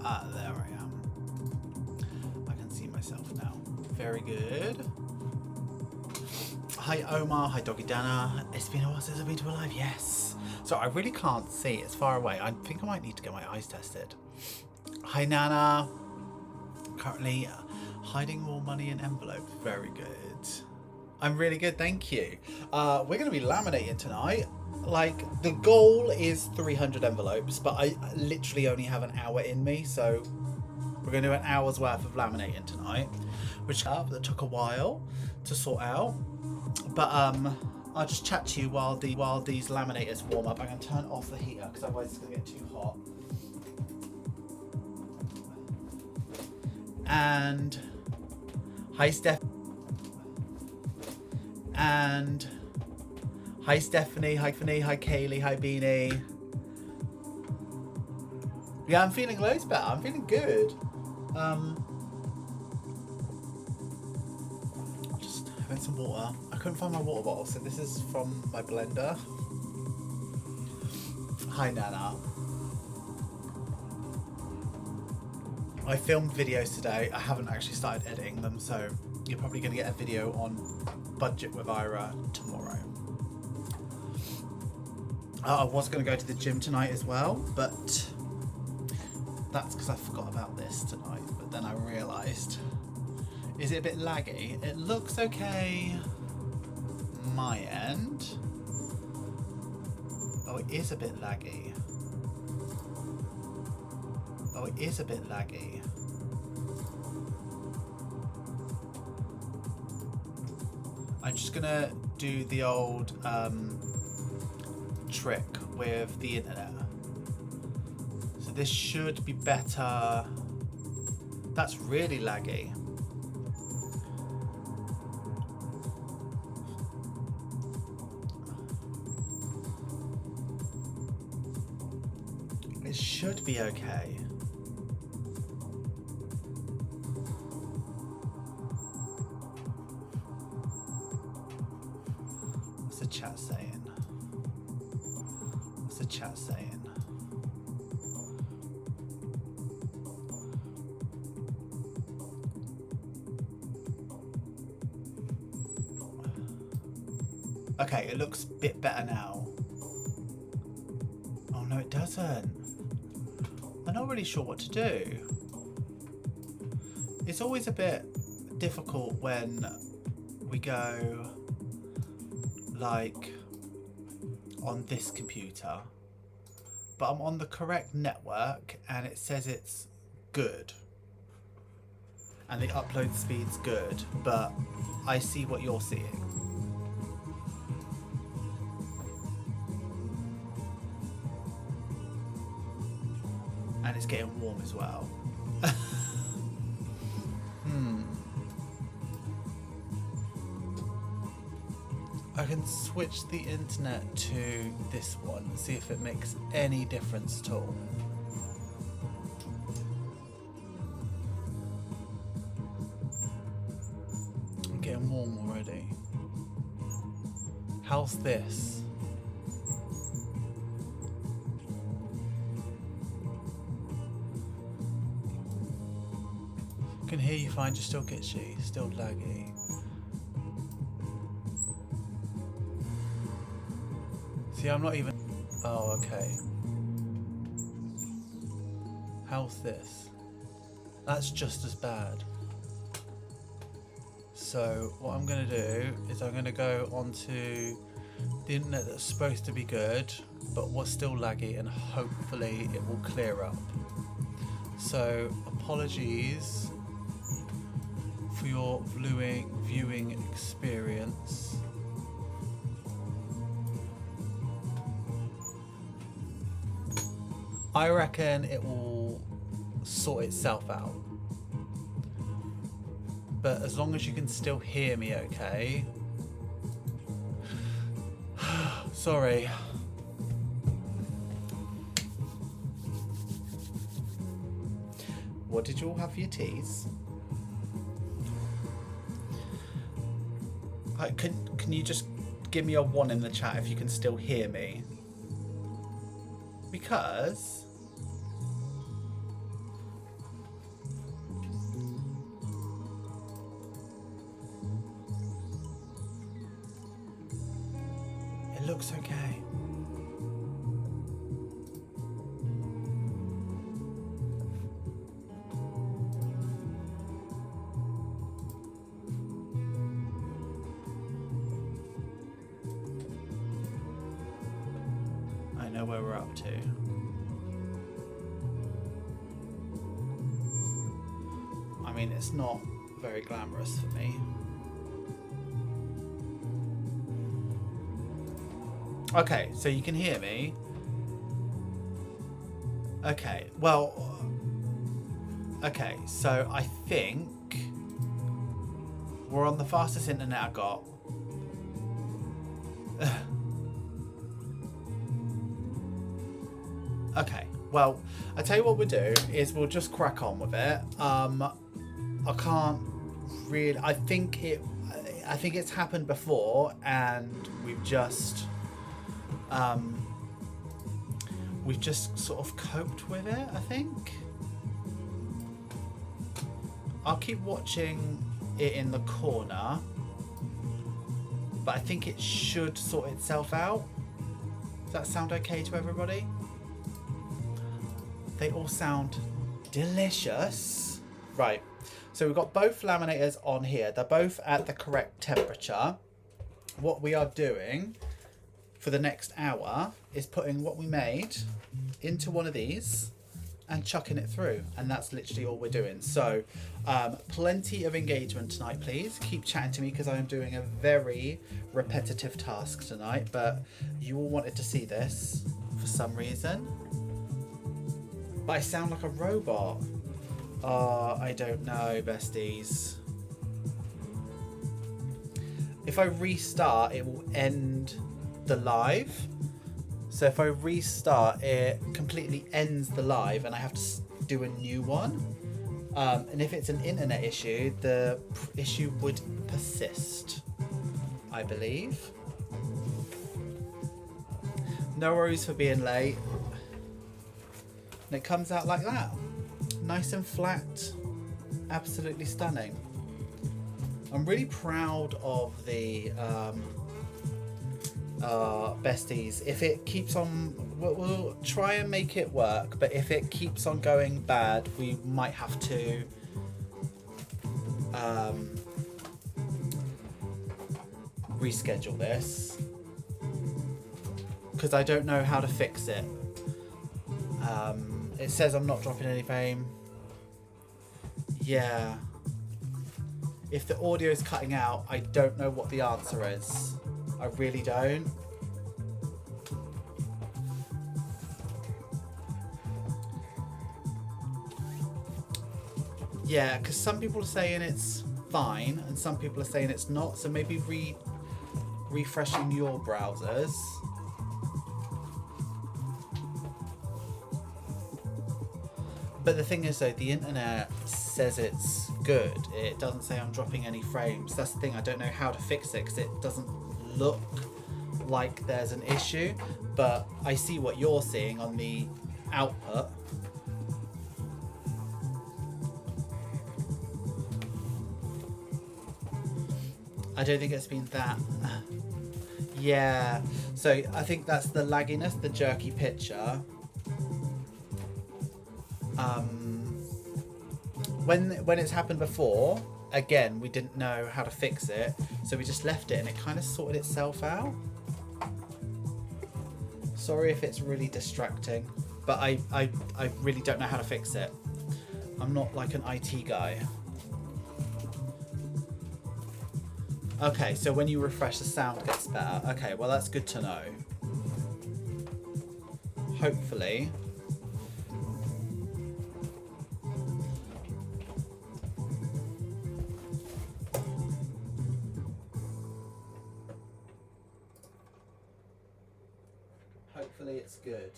There I am. I can see myself now. Very good. Hi Omar, hi Doggy Dana. It's been a while since I've been to a live. Yes. So I really can't see. It's far away. I think I might need to get my eyes tested. Hi Nana. Currently hiding more money in envelopes. Very good. I'm really good, thank you. We're going to be laminating tonight. Like, the goal is 300 envelopes, but I literally only have an hour in me, so we're going to do an hour's worth of laminating tonight, which that took a while to sort out. But I'll just chat to you while these laminators warm up. I'm going to turn off the heater because otherwise it's going to get too hot. And hi Steph. And hi Stephanie, hi Kaylee, hi Beanie. Yeah, I'm feeling loads better. I'm feeling good. Just having some water. I couldn't find my water bottle, so this is from my blender. Hi Nana. I filmed videos today. I haven't actually started editing them, so you're probably going to get a video on Budget with Ira tomorrow. I was going to go to the gym tonight as well, but that's because I forgot about this tonight. But then I realised, is it a bit laggy? It looks okay my end. Oh, it is a bit laggy. Oh, it is a bit laggy. I'm just gonna do the old trick with the internet. So this should be better. That's really laggy. It should be okay. What's the chat saying? What's the chat saying? Okay, it looks a bit better now. Oh no, it doesn't. I'm not really sure what to do. It's always a bit difficult when we go like on this computer, but I'm on the correct network and it says it's good and the upload speed's good, but I see what you're seeing. And it's getting warm as well. I can switch the internet to this one and see if it makes any difference at all. I'm getting warm already. How's this? I can hear you fine, just still glitchy, still laggy. See, I'm not even... Oh, okay. How's this? That's just as bad. So what I'm going to do is I'm going to go onto the internet that's supposed to be good, but was still laggy, and hopefully it will clear up. So apologies for your viewing experience. I reckon it will sort itself out. But as long as you can still hear me okay. Sorry. What did you all have for your teas? Can you just give me a 1 in the chat if you can still hear me? Because It looks okay. I know where we're up to. I mean, it's not very glamorous for me. Okay, so you can hear me. Okay, well, okay, so I think we're on the fastest internet I got. Okay, well, I tell you what we'll do is we'll just crack on with it. I can't really. I think it's happened before, and we've just sort of coped with it. I think I'll keep watching it in the corner, but I think it should sort itself out. Does that sound okay to everybody? They all sound delicious. Right, so we've got both laminators on here. They're both at the correct temperature. What we are doing for the next hour is putting what we made into one of these and chucking it through, and that's literally all we're doing. So plenty of engagement tonight, please. Keep chatting to me because I am doing a very repetitive task tonight, but you all wanted to see this for some reason. But I sound like a robot. Oh, I don't know, besties. If I restart, it will end the live. So if I restart, it completely ends the live and I have to do a new one. And if it's an internet issue, the issue would persist, I believe. No worries for being late. And it comes out like that. Nice and flat. Absolutely stunning. I'm really proud of the Besties. If it keeps on, we'll try and make it work, but if it keeps on going bad, we might have to reschedule this, because I don't know how to fix it. It says I'm not dropping any frame. Yeah. If the audio is cutting out, I don't know what the answer is. I really don't. Yeah, because some people are saying it's fine and some people are saying it's not. So maybe refreshing your browsers. But the thing is though, the internet says it's good. It doesn't say I'm dropping any frames. That's the thing, I don't know how to fix it because it doesn't look like there's an issue. But I see what you're seeing on the output. I don't think it's been that. Yeah, so I think that's the lagginess, the jerky picture. When it's happened before, again, we didn't know how to fix it, so we just left it and it kind of sorted itself out. Sorry if it's really distracting, but I really don't know how to fix it. I'm not like an IT guy. Okay, so when you refresh, the sound gets better. Okay, well that's good to know. Hopefully. Hopefully it's good.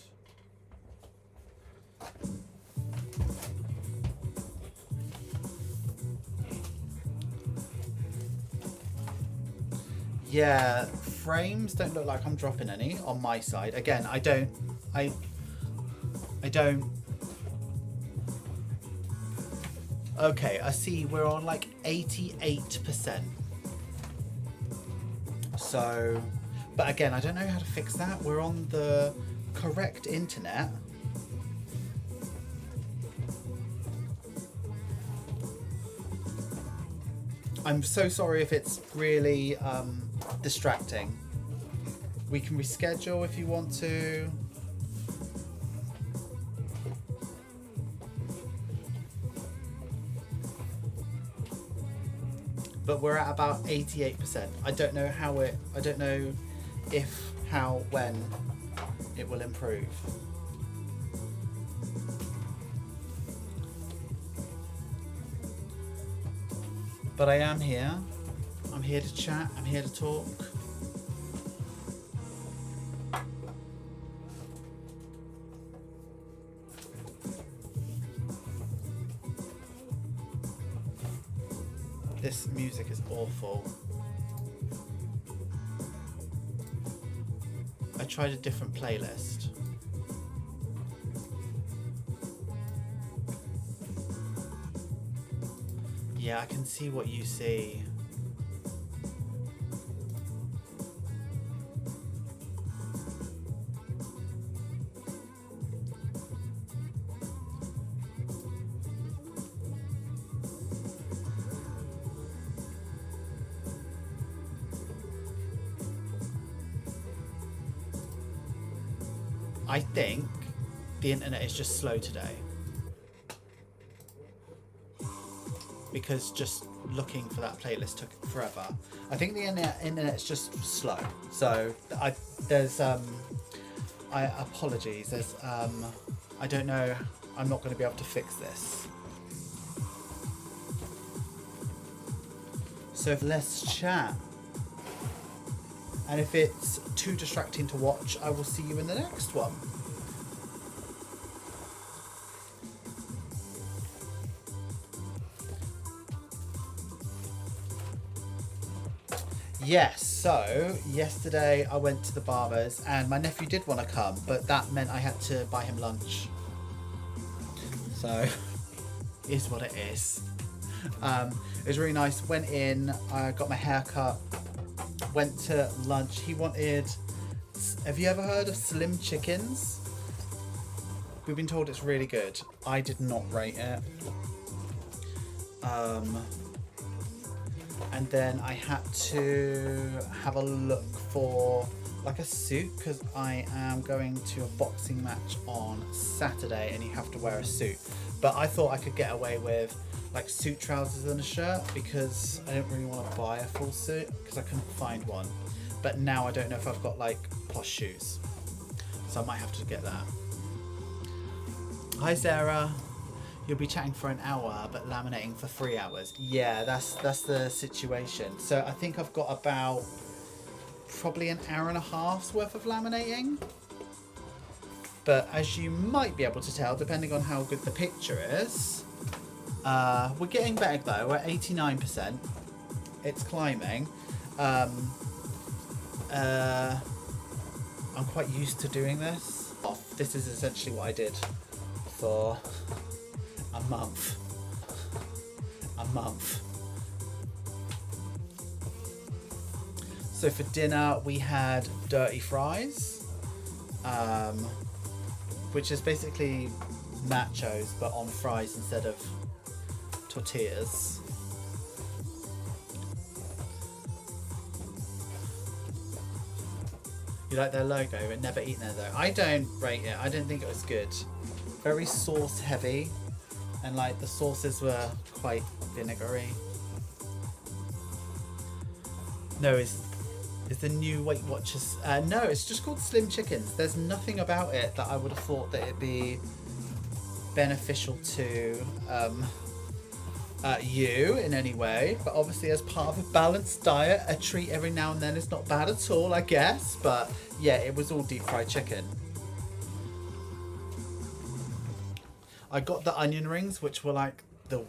Yeah, frames don't look like I'm dropping any on my side. Again, I don't. Okay, I see we're on like 88%. So But again, I don't know how to fix that. We're on the correct internet. I'm so sorry if it's really distracting. We can reschedule if you want to. But we're at about 88%. I don't know how I don't know if, how, when it will improve. But I am here. I'm here to chat. I'm here to talk. This music is awful. I tried a different playlist. Yeah, I can see what you see. I think the internet is just slow today. Because just looking for that playlist took forever. I think the internet's just slow. So apologies. I don't know. I'm not going to be able to fix this. So let's chat. And if it's too distracting to watch, I will see you in the next one. Yes, so yesterday I went to the barber's and my nephew did want to come, but that meant I had to buy him lunch. So, is what it is. It was really nice. Went in, I got my hair cut, went to lunch. He wanted... Have you ever heard of Slim Chickens? We've been told it's really good. I did not rate it. And then I had to have a look for like a suit because I am going to a boxing match on Saturday and you have to wear a suit. But I thought I could get away with like suit trousers and a shirt because I didn't really want to buy a full suit because I couldn't find one. But now I don't know if I've got like posh shoes. So I might have to get that. Hi Sarah. You'll be chatting for an hour, but laminating for 3 hours. Yeah, that's the situation. So I think I've got about probably an hour and a half's worth of laminating. But as you might be able to tell, depending on how good the picture is, we're getting better though. We're at 89%. It's climbing. I'm quite used to doing this. This is essentially what I did for a month. So for dinner we had dirty fries, which is basically nachos but on fries instead of tortillas. You like their logo, but never eaten there though. I don't rate it. I don't think it was good. Very sauce heavy. And like the sauces were quite vinegary. No, is the new Weight Watchers? No, it's just called Slim Chickens. There's nothing about it that I would have thought that it'd be beneficial to you in any way. But obviously, as part of a balanced diet, a treat every now and then is not bad at all, I guess. But yeah, it was all deep fried chicken. I got the onion rings, which were like the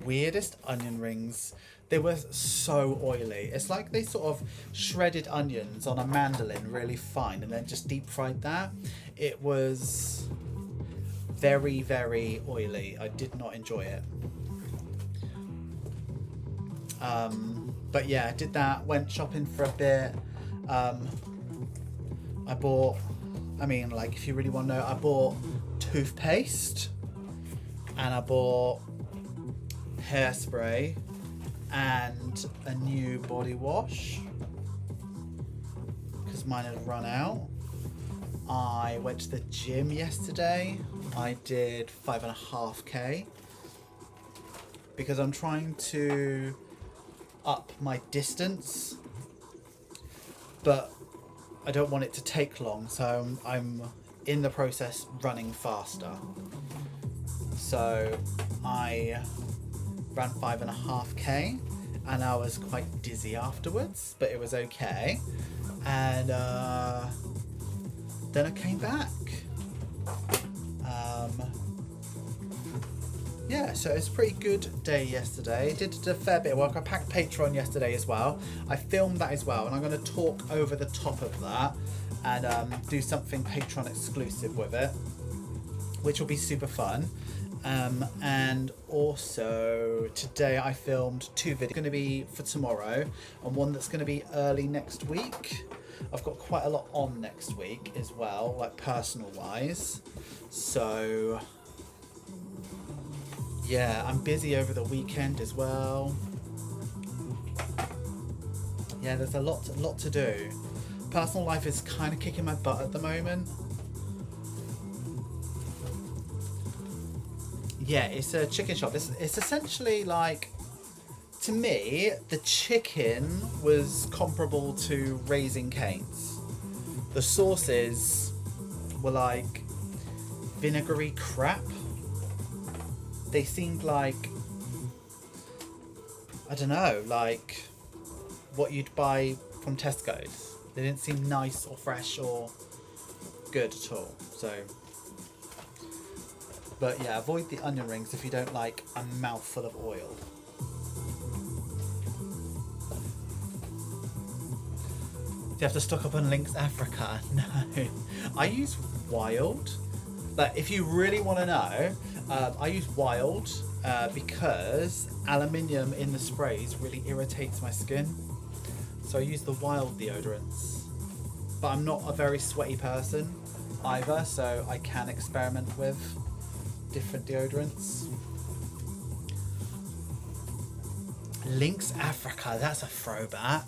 weirdest onion rings. They were so oily. It's like they sort of shredded onions on a mandolin really fine and then just deep fried that. It was very, very oily. I did not enjoy it. But yeah, did that, went shopping for a bit. I bought, I mean, like, if you really want to know, I bought toothpaste and I bought hairspray and a new body wash because mine had run out. I went to the gym yesterday. I did 5.5k because I'm trying to up my distance, but I don't want it to take long, so I'm in the process running faster. So I ran 5.5k and I was quite dizzy afterwards, but it was okay. And then I came back. Yeah, so it's a pretty good day yesterday. Did a fair bit of work. I packed Patreon yesterday as well. I filmed that as well, and I'm going to talk over the top of that and do something Patreon exclusive with it, which will be super fun. And also today I filmed 2 videos. Going to be for tomorrow and one that's going to be early next week. I've got quite a lot on next week as well, like personal wise. So yeah, I'm busy over the weekend as well. Yeah, there's a lot to do. Personal life is kind of kicking my butt at the moment. Yeah, it's a chicken shop. It's essentially like, to me, the chicken was comparable to Raising Cane's. The sauces were like vinegary crap. They seemed like, I don't know, like what you'd buy from Tesco's. They didn't seem nice or fresh or good at all. So, but yeah, avoid the onion rings if you don't like a mouthful of oil. Do you have to stock up on Lynx Africa? No. I use Wild. But if you really want to know, I use Wild because aluminium in the sprays really irritates my skin. So I use the Wild deodorants. But I'm not a very sweaty person either, so I can experiment with different deodorants. Lynx Africa, that's a throwback.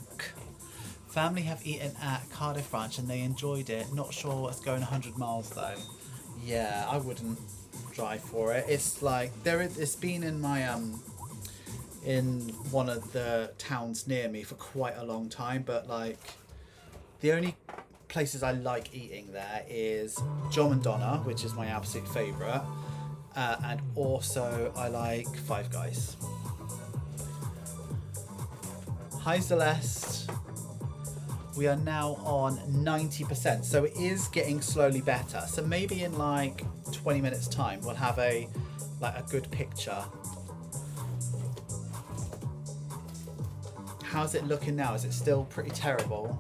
Family have eaten at Cardiff Branch and they enjoyed it. Not sure what's going 100 miles though. Yeah, I wouldn't drive for it. It's like it's been in my in one of the towns near me for quite a long time, but like the only places I like eating there is John and Donna, which is my absolute favourite, and also I like Five Guys. Hi Celeste. We are now on 90%, so it is getting slowly better. So maybe in like 20 minutes time, we'll have a good picture. How's it looking now? Is it still pretty terrible?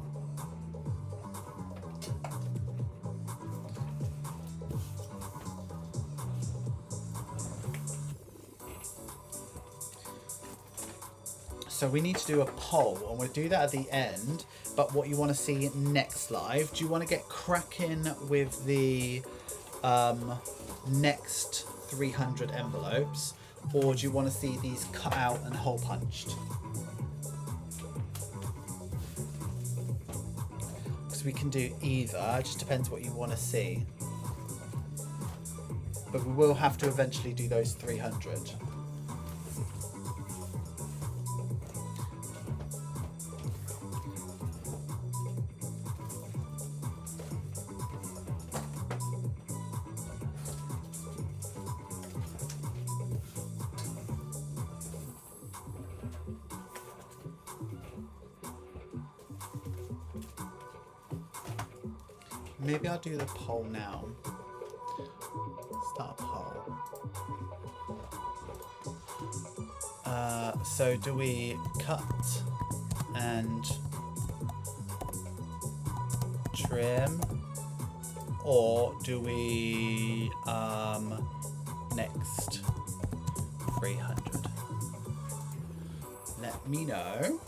So we need to do a poll, and we'll do that at the end. But what you want to see next live? Do you want to get cracking with the next 300 envelopes, or do you want to see these cut out and hole punched? Because we can do either. It just depends what you want to see. But we will have to eventually do those 300. Maybe I'll do the poll now. Start a poll. So do we cut and trim, or do we next 300? Let me know.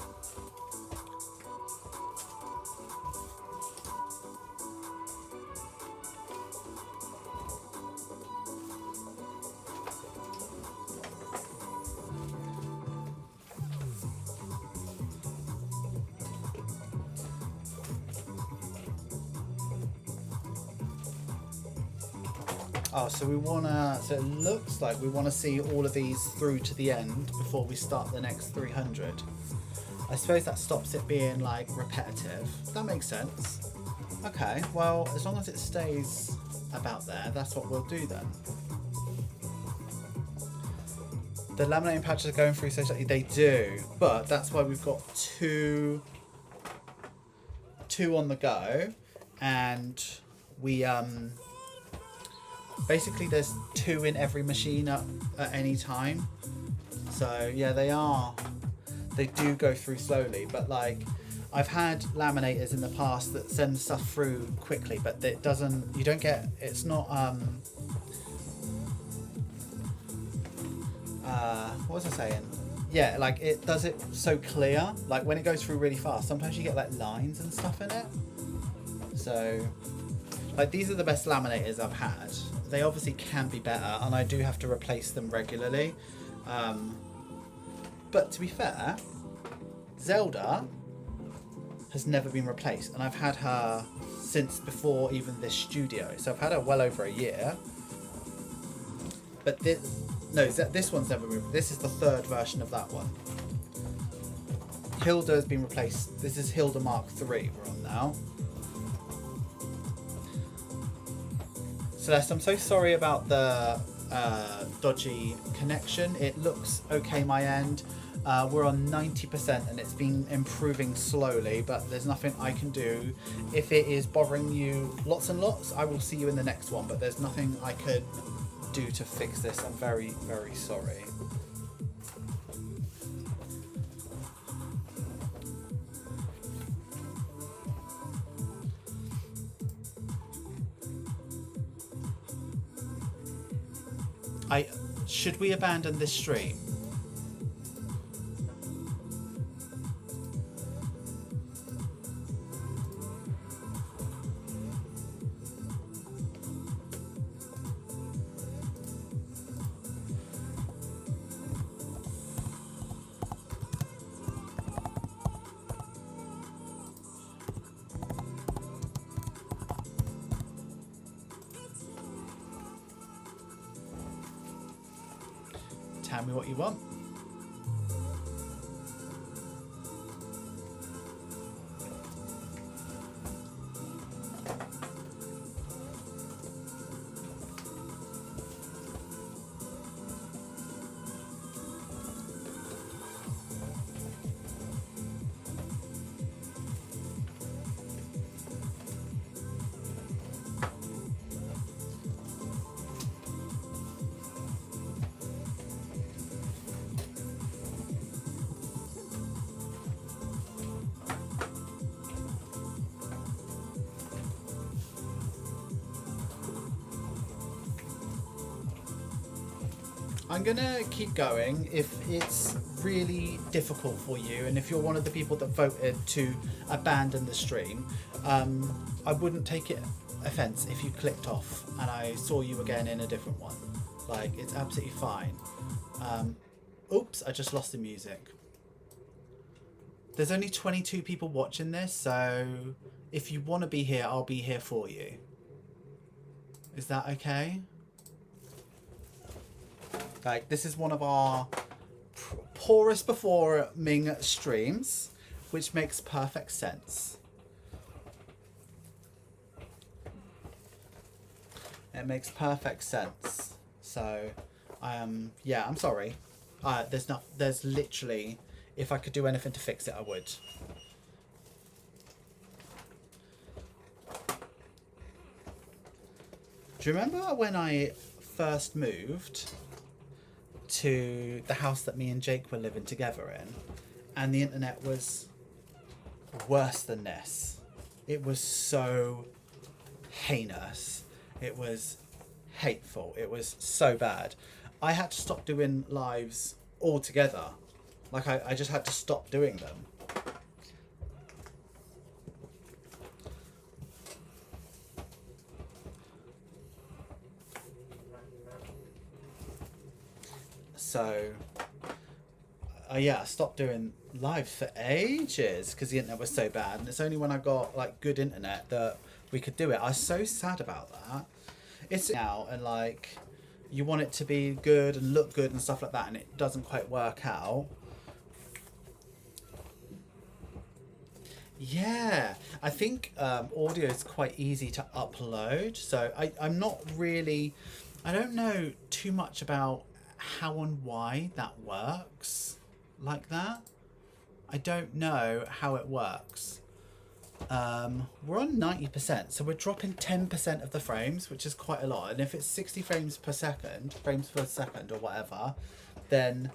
Oh, so we wanna, so it looks like we wanna see all of these through to the end before we start the next 300. I suppose that stops it being like repetitive. That makes sense. Okay, well, as long as it stays about there, that's what we'll do then. The laminating patches are going through so slightly. They do, but that's why we've got two on the go, and we basically there's 2 in every machine at any time. So yeah, they do go through slowly, but like I've had laminators in the past that send stuff through quickly, but it doesn't, you don't get, it's not what was I saying? Yeah, like it does it so clear. Like when it goes through really fast, sometimes you get like lines and stuff in it. So like these are the best laminators I've had. They obviously can be better, and I do have to replace them regularly. But to be fair, Zelda has never been replaced, and I've had her since before even this studio. So I've had her well over a year. But this one's never been. This is the 3rd version of that one. Hilda has been replaced. This is Hilda Mark III we're on now. Celeste, I'm so sorry about the dodgy connection. It looks okay my end. We're on 90% and it's been improving slowly, but there's nothing I can do. If it is bothering you lots and lots, I will see you in the next one, but there's nothing I could do to fix this. I'm very, very sorry. Should we abandon this stream? Tell me what you want. I'm gonna keep going if it's really difficult for you, and if you're one of the people that voted to abandon the stream. I wouldn't take it offense if you clicked off and I saw you again in a different one. Like, it's absolutely fine. Oops, I just lost the music. There's only 22 people watching this, so if you want to be here, I'll be here for you. Is that okay? Like, this is one of our poorest performing streams, which makes perfect sense. It makes perfect sense. So, yeah, I'm sorry. There's literally, if I could do anything to fix it, I would. Do you remember when I first moved to the house that me and Jake were living together in, and the internet was worse than this? It was so heinous. It was hateful. It was so bad. I had to stop doing lives altogether. Like, I just had to stop doing them. So, yeah, I stopped doing lives for ages because the internet was so bad. And it's only when I got, like, good internet that we could do it. I was so sad about that. It's now, and like you want it to be good and look good and stuff like that, and it doesn't quite work out. Yeah, I think audio is quite easy to upload, so I'm not really, I don't know too much about how and why that works like that. I don't know how it works. We're on 90%, so we're dropping 10% of the frames, which is quite a lot. And if it's 60 frames per second or whatever, then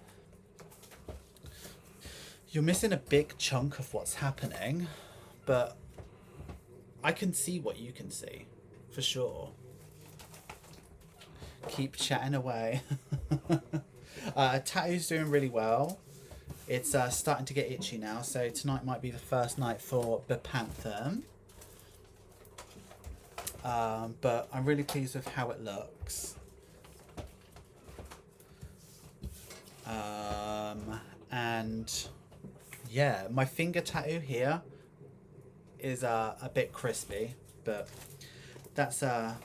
you're missing a big chunk of what's happening. But I can see what you can see, for sure. Keep chatting away. Tattoo's doing really well. It's starting to get itchy now, so tonight might be the first night for Bepanthem. But I'm really pleased with how it looks. And yeah, my finger tattoo here is a bit crispy, but that's to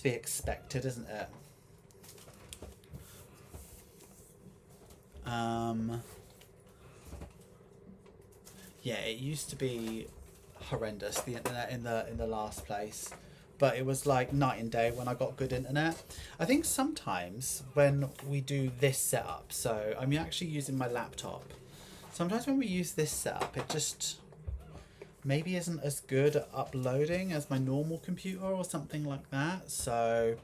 be expected, isn't it? Yeah, it used to be horrendous, the internet in the last place, but it was like night and day when I got good internet. I think sometimes when we do this setup, so I'm actually using my laptop, sometimes when we use this setup it just maybe isn't as good at uploading as my normal computer or something like that. So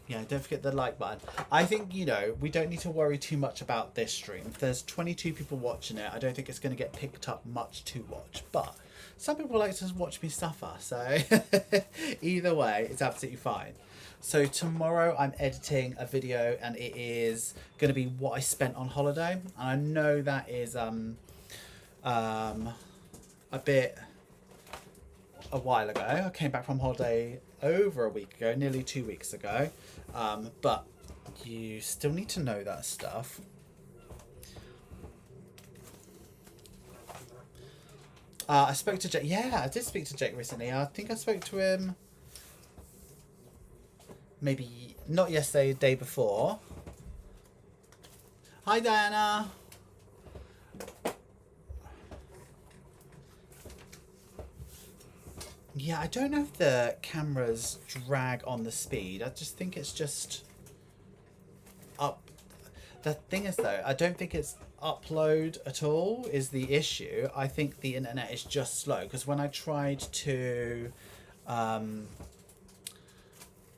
yeah, don't forget the like button. I think, you know, we don't need to worry too much about this stream. If there's 22 people watching it, I don't think it's going to get picked up much to watch. But some people like to watch me suffer. So either way, it's absolutely fine. So tomorrow I'm editing a video and it is going to be what I spent on holiday. And I know that is a while ago. I came back from holiday over a week ago, nearly 2 weeks ago. But you still need to know that stuff. I spoke to Jake. Yeah, I did speak to Jake recently. I think I spoke to him maybe not yesterday, the day before. Hi, Diana. Yeah, I don't know if the cameras drag on the speed. I just think it's just up. The thing is though, I don't think it's upload at all is the issue. I think the internet is just slow, because when I tried to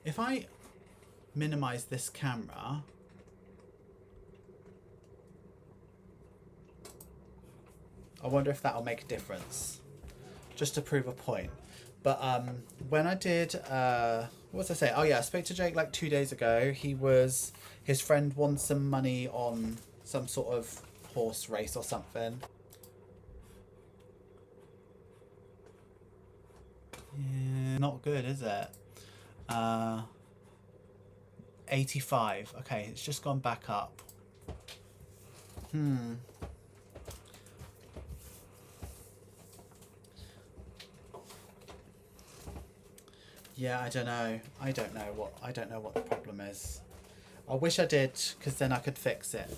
if I minimize this camera, I wonder if that'll make a difference, just to prove a point. But when I did, what was I say? Oh yeah, I spoke to Jake like 2 days ago. His friend won some money on some sort of horse race or something. Yeah, not good, is it? 85. Okay, it's just gone back up. Yeah, I don't know. I don't know what the problem is. I wish I did, because then I could fix it.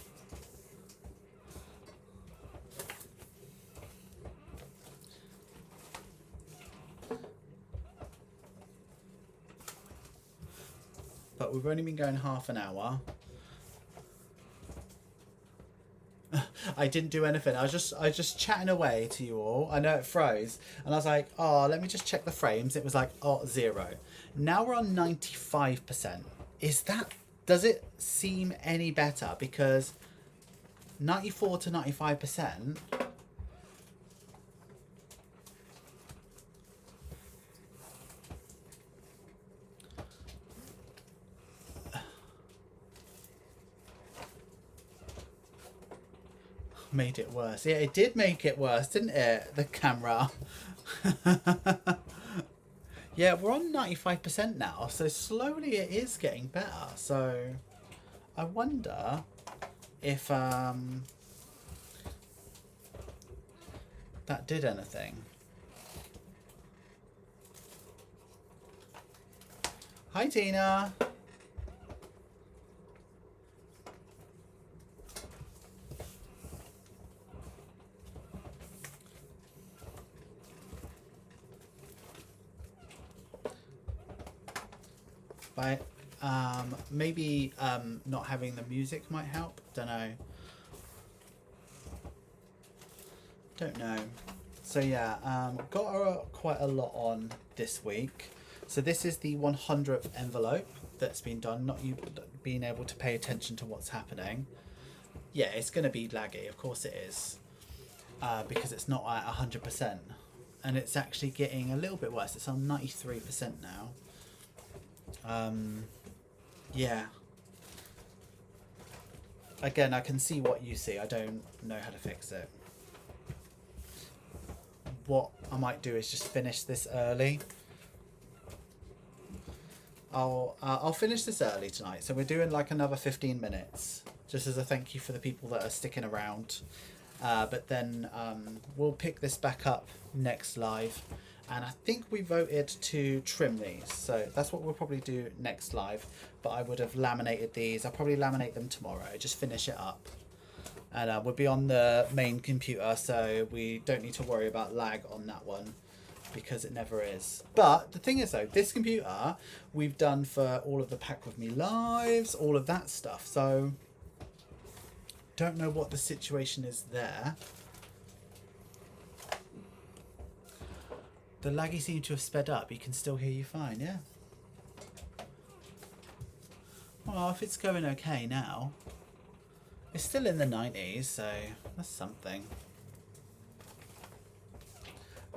But we've only been going half an hour. I didn't do anything. I was just chatting away to you all. I know it froze, and I was like, oh, let me just check the frames. It was like, oh, 0. Now we're on 95%. Does it seem any better? Because 94 to 95%. Made it worse. Yeah, it did make it worse, didn't it? The camera. Yeah, we're on 95% now, so slowly it is getting better. So I wonder if that did anything. Hi, Tina. But maybe not having the music might help. Don't know. So yeah, got quite a lot on this week. So this is the 100th envelope that's been done. Not you being able to pay attention to what's happening. Yeah, it's going to be laggy. Of course it is, because it's not at 100%, and it's actually getting a little bit worse. It's on 93% now. Yeah. Again, I can see what you see. I don't know how to fix it. What I might do is just finish this early. I'll finish this early tonight. So we're doing like another 15 minutes, just as a thank you for the people that are sticking around. But then we'll pick this back up next live. And I think we voted to trim these. So that's what we'll probably do next live. But I would have laminated these. I'll probably laminate them tomorrow. Just finish it up. And we'll be on the main computer. So we don't need to worry about lag on that one, because it never is. But the thing is though, this computer we've done for all of the Pack With Me lives, all of that stuff. So don't know what the situation is there. The laggy seemed to have sped up. You can still hear you fine, yeah? Well, if it's going okay now. It's still in the 90s, so that's something.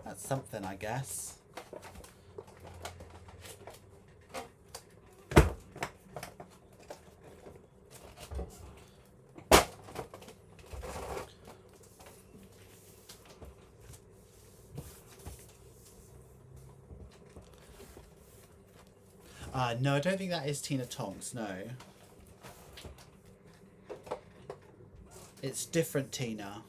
That's something, I guess. No, I don't think that is Tina Tonks, no. It's different Tina.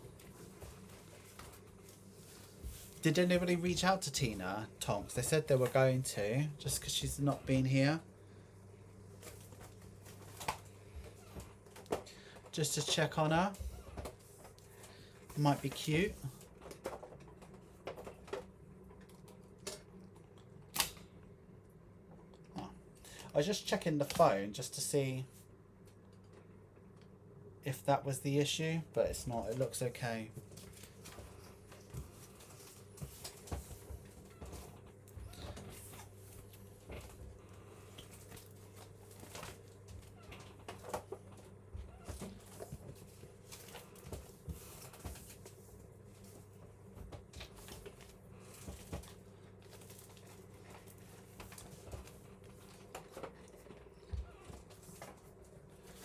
Did anybody reach out to Tina Tonks? They said they were going to, just because she's not been here. Just to check on her. Might be cute. Oh. I was just checking the phone just to see if that was the issue, but it's not. It looks okay.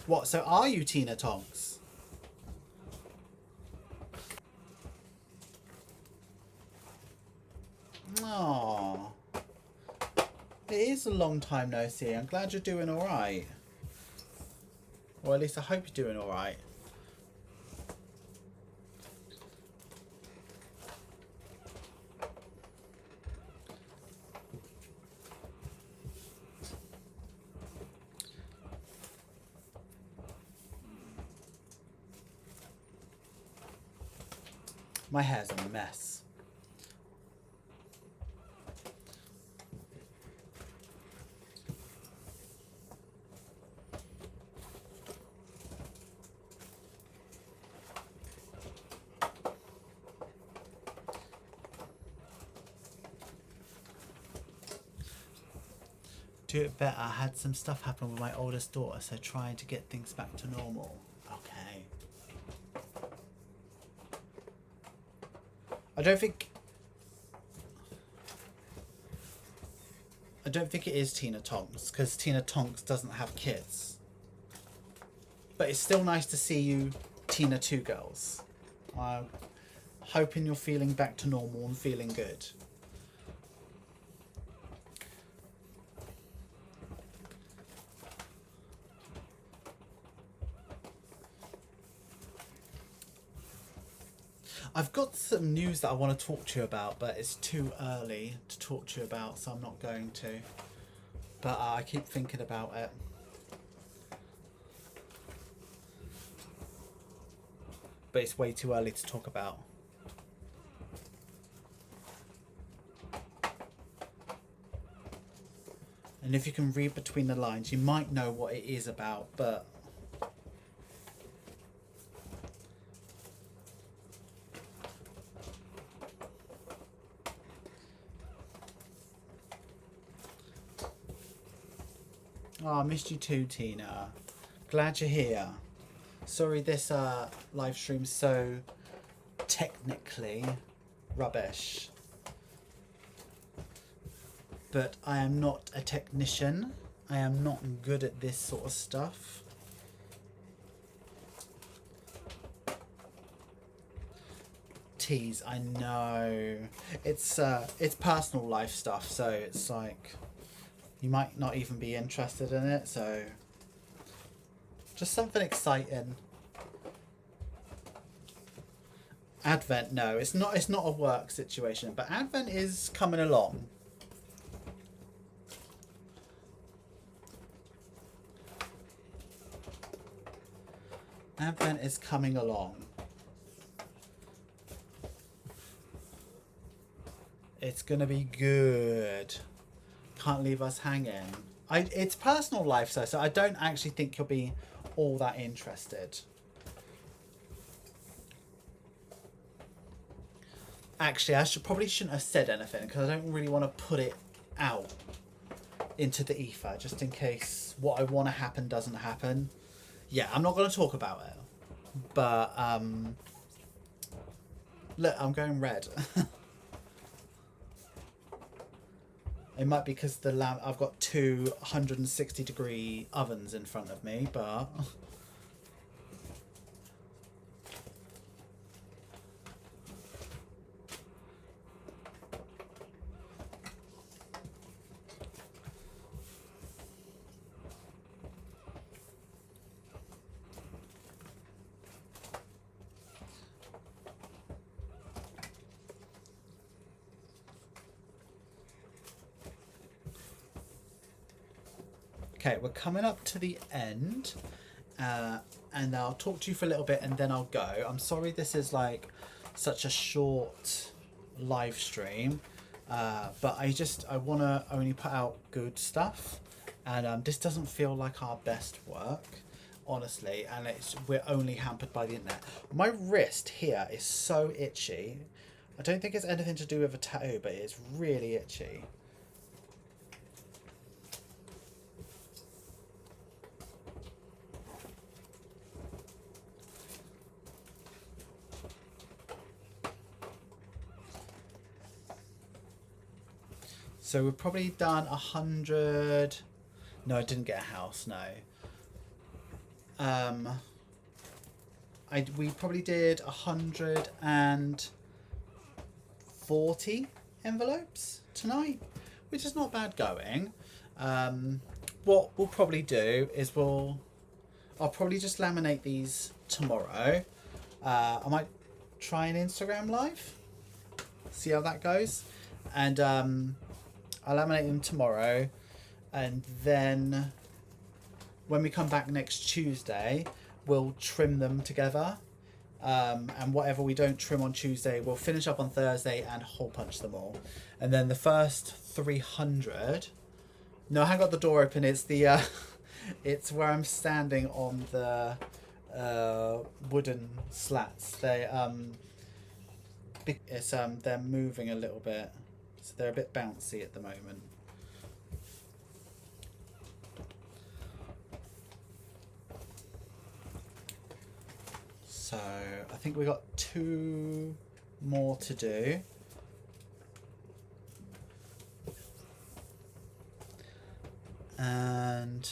What, so are you Tina Tonks? Aww. It is a long time no see. I'm glad you're doing alright. Or at least I hope you're doing alright. My hair's a mess. Do it better. I had some stuff happen with my oldest daughter, so trying to get things back to normal. Okay. I don't think it is Tina Tonks, because Tina Tonks doesn't have kids. But it's still nice to see you, Tina Two Girls. I'm hoping you're feeling back to normal and feeling good. I've got some news that I want to talk to you about, but it's too early to talk to you about, so I'm not going to. But I keep thinking about it. But it's way too early to talk about. And if you can read between the lines, you might know what it is about, but... Oh, I missed you too, Tina. Glad you're here. Sorry this live stream's so technically rubbish. But I am not a technician. I am not good at this sort of stuff. Tease, I know. It's personal life stuff, so it's like you might not even be interested in it, so just something exciting. Advent, no, it's not a work situation, but Advent is coming along. Advent is coming along. It's gonna be good. Can't leave us hanging. It's personal life, so I don't actually think you'll be all that interested. Actually, I probably shouldn't have said anything because I don't really want to put it out into the ether, just in case what I want to happen doesn't happen. Yeah, I'm not going to talk about it. But, look, I'm going red. It might be because I've got two 160-degree ovens in front of me, but... Okay, we're coming up to the end, and I'll talk to you for a little bit and then I'll go. I'm sorry this is like such a short live stream, but I want to only put out good stuff, and this doesn't feel like our best work, honestly, and we're only hampered by the internet. My wrist here is so itchy. I don't think it's anything to do with a tattoo, but it's really itchy. So we've probably done 100. No, I didn't get a house. No. We probably did 140 envelopes tonight, which is not bad going. What we'll probably do is I'll probably just laminate these tomorrow. I might try an Instagram live, see how that goes, and I'll laminate them tomorrow, and then when we come back next Tuesday, we'll trim them together, and whatever we don't trim on Tuesday, we'll finish up on Thursday and hole punch them all. And then the first 300, no, I haven't got the door open, it's the it's where I'm standing on the wooden slats. They're moving a little bit. So they're a bit bouncy at the moment. So I think we got 2 more to do. And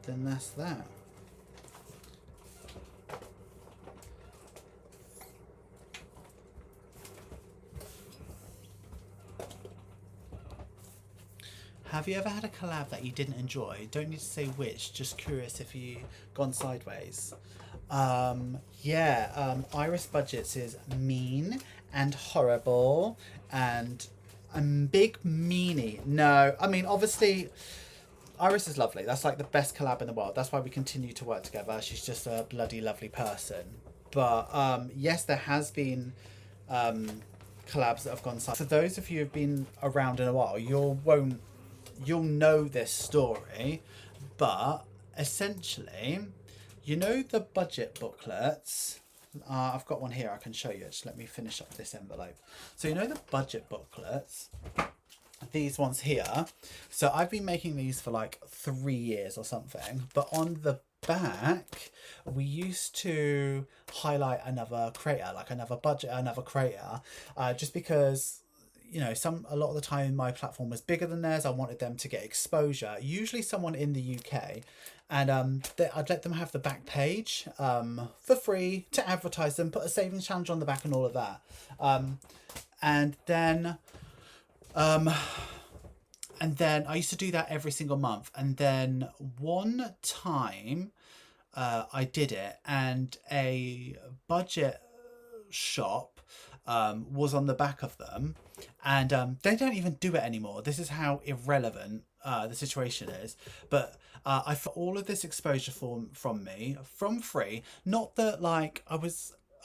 then that's that. Have you ever had a collab that you didn't enjoy? Don't need to say which, just curious if you gone sideways. Iris Budgets is mean and horrible, and Big meanie. No, I mean, obviously, Iris is lovely. That's like the best collab in the world. That's why we continue to work together. She's just a bloody lovely person. But yes, there has been collabs that have gone silent. For those of you who've been around in a while, you'll know this story. But essentially, you know the budget booklets. I've got one here I can show you. Just let me finish up this envelope. So you know the budget booklets, these ones here. So I've been making these for like 3 years or something. But on the back, we used to highlight another creator, like another budget, another creator, just because, you know, a lot of the time my platform was bigger than theirs. I wanted them to get exposure, usually someone in the UK, and I'd let them have the back page for free to advertise them, put a savings challenge on the back and all of that. And then I used to do that every single month. And then one time I did it, and a budget shop was on the back of them, and they don't even do it anymore. This is how irrelevant the situation is. But I got all of this exposure from me from free. Not that like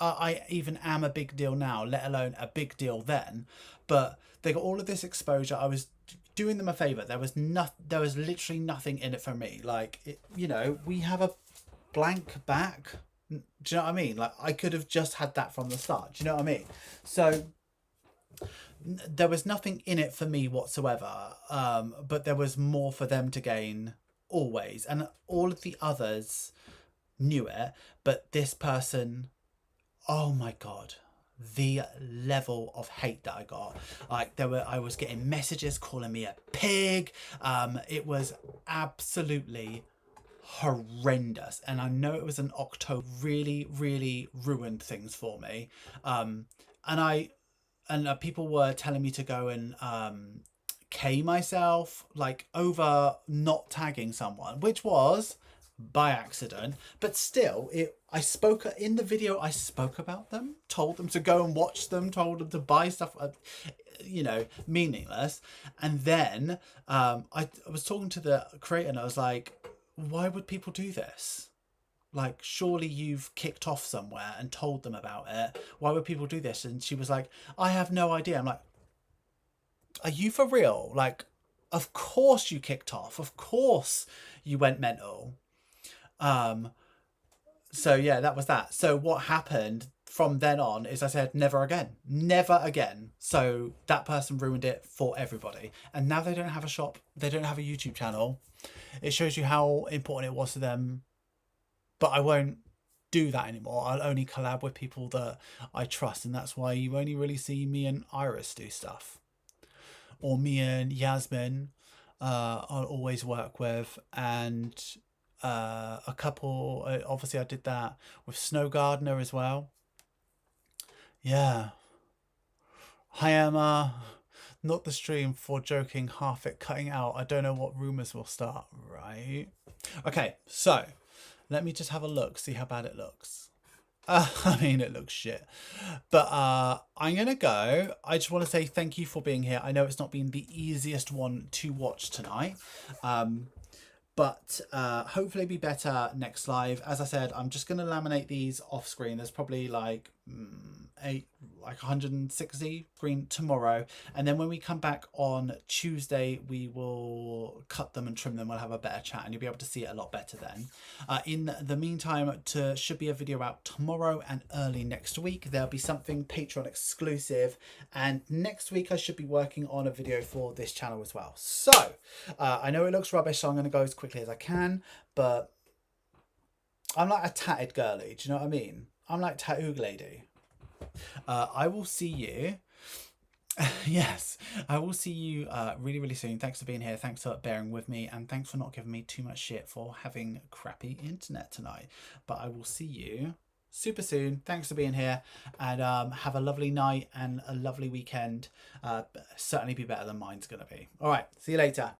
I even am a big deal now, let alone a big deal then. But they got all of this exposure. I was doing them a favor. There was literally nothing in it for me. Like, you know, we have a blank back. Do you know what I mean? Like, I could have just had that from the start. Do you know what I mean? So there was nothing in it for me whatsoever. But there was more for them to gain always. And all of the others knew it. But this person, oh my God, the level of hate that I got. Like, I was getting messages calling me a pig. It was absolutely horrendous, and I know it was an October, really ruined things for me. And people were telling me to go and K myself, like, over not tagging someone, which was by accident. But still, I spoke in the video, I spoke about them, told them to go and watch them, told them to buy stuff, you know, meaningless. And then I was talking to the creator, and I was like, why would people do this? Like, surely you've kicked off somewhere and told them about it. Why would people do this? And she was like, I have no idea. I'm like, are you for real? Like, of course you kicked off. Of course you went mental. So yeah, that was that. So what happened from then on is I said, never again, never again. So that person ruined it for everybody. And now they don't have a shop. They don't have a YouTube channel. It shows you how important it was to them. But I won't do that anymore. I'll only collab with people that I trust. And that's why you only really see me and Iris do stuff. Or me and Yasmin I'll always work with. And a couple, obviously I did that with Snow Gardener as well. Yeah. Hi Emma. Not the stream for joking, half it cutting out. I don't know what rumours will start, right? Okay, so let me just have a look, see how bad it looks. I mean, it looks shit. But I'm going to go. I just want to say thank you for being here. I know it's not been the easiest one to watch tonight. But hopefully be better next live. As I said, I'm just going to laminate these off screen. There's probably like 160 green tomorrow, and then when we come back on Tuesday we will cut them and trim them. We'll have a better chat and you'll be able to see it a lot better then. In the meantime, should be a video out tomorrow and early next week. There'll be something Patreon exclusive, and next week I should be working on a video for this channel as well. So I know it looks rubbish, so I'm going to go as quickly as I can, but I'm like a tatted girly, do you know what I mean? I'm like tattoo lady. I will see you. Yes, I will see you really soon. Thanks for being here. Thanks for bearing with me, and thanks for not giving me too much shit for having crappy internet tonight. But I will see you super soon. Thanks for being here, and have a lovely night and a lovely weekend. Certainly be better than mine's gonna be. All right, see you later.